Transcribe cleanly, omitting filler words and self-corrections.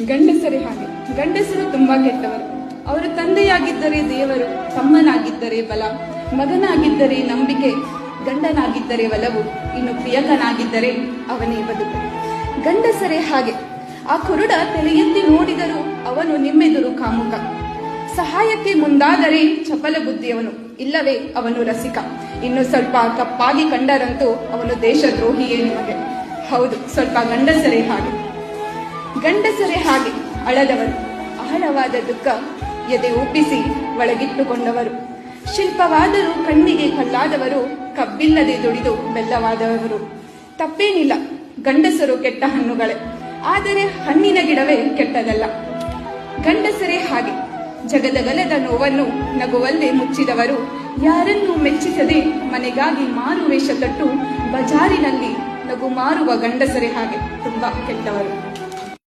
ಗಂಡಸರೇ ಹಾಗೆ. ಗಂಡಸರು ತುಂಬಾ ಕೆಟ್ಟವರು. ಅವರು ತಂದೆಯಾಗಿದ್ದರೆ ದೇವರು, ತಮ್ಮನಾಗಿದ್ದರೆ ಬಲ, ಮಗನಾಗಿದ್ದರೆ ನಂಬಿಕೆ, ಗಂಡನಾಗಿದ್ದರೆ ಒಲವು, ಇನ್ನು ಪ್ರಿಯಕನಾಗಿದ್ದರೆ ಅವನೇ ಬದುಕು. ಗಂಡಸರೇ ಹಾಗೆ. ಆ ಕುರುಡ ತಲೆ ಎತ್ತಿ ನೋಡಿದರೂ ಅವನು ನಿಮ್ಮೆದುರು ಕಾಮುಕ. ಸಹಾಯಕ್ಕೆ ಮುಂದಾದರೆ ಚಪಲ ಬುದ್ಧಿಯವನು, ಇಲ್ಲವೇ ಅವನು ರಸಿಕ. ಇನ್ನು ಸ್ವಲ್ಪ ಕಪ್ಪಾಗಿ ಕಂಡರಂತೂ ಅವನು ದೇಶದ್ರೋಹಿಯೇ ನಿಮಗೆ. ಹೌದು, ಸ್ವಲ್ಪ ಗಂಡಸರೇ ಹಾಗೆ. ಗಂಡಸರೇ ಹಾಗೆ ಅಳದವರು, ಆಳವಾದ ದುಃಖ ಎದೆ ಒಪ್ಪಿಸಿ ಒಳಗಿಟ್ಟುಕೊಂಡವರು. ಶಿಲ್ಪವಾದರೂ ಕಣ್ಣಿಗೆ ಕಲ್ಲಾದವರು, ಕಬ್ಬಿಲ್ಲದೆ ದುಡಿದು ಬೆಲ್ಲವಾದವರು. ತಪ್ಪೇನಿಲ್ಲ, ಗಂಡಸರು ಕೆಟ್ಟ ಹಣ್ಣುಗಳೇ, ಆದರೆ ಹಣ್ಣಿನ ಗಿಡವೇ ಕೆಟ್ಟದಲ್ಲ. ಗಂಡಸರೇ ಹಾಗೆ. ಜಗದಗಲದ ನೋವನ್ನು ನಗುವಲ್ಲೇ ಮುಚ್ಚಿದವರು, ಯಾರನ್ನೂ ಮೆಚ್ಚಿಸದೆ ಮನೆಗಾಗಿ ಮಾರುವೇಷ ತೊಟ್ಟು ಬಜಾರಿನಲ್ಲಿ ನಗು ಮಾರುವ ಗಂಡಸರೇ ಹಾಗೆ ತುಂಬಾ ಕೆಟ್ಟವರು.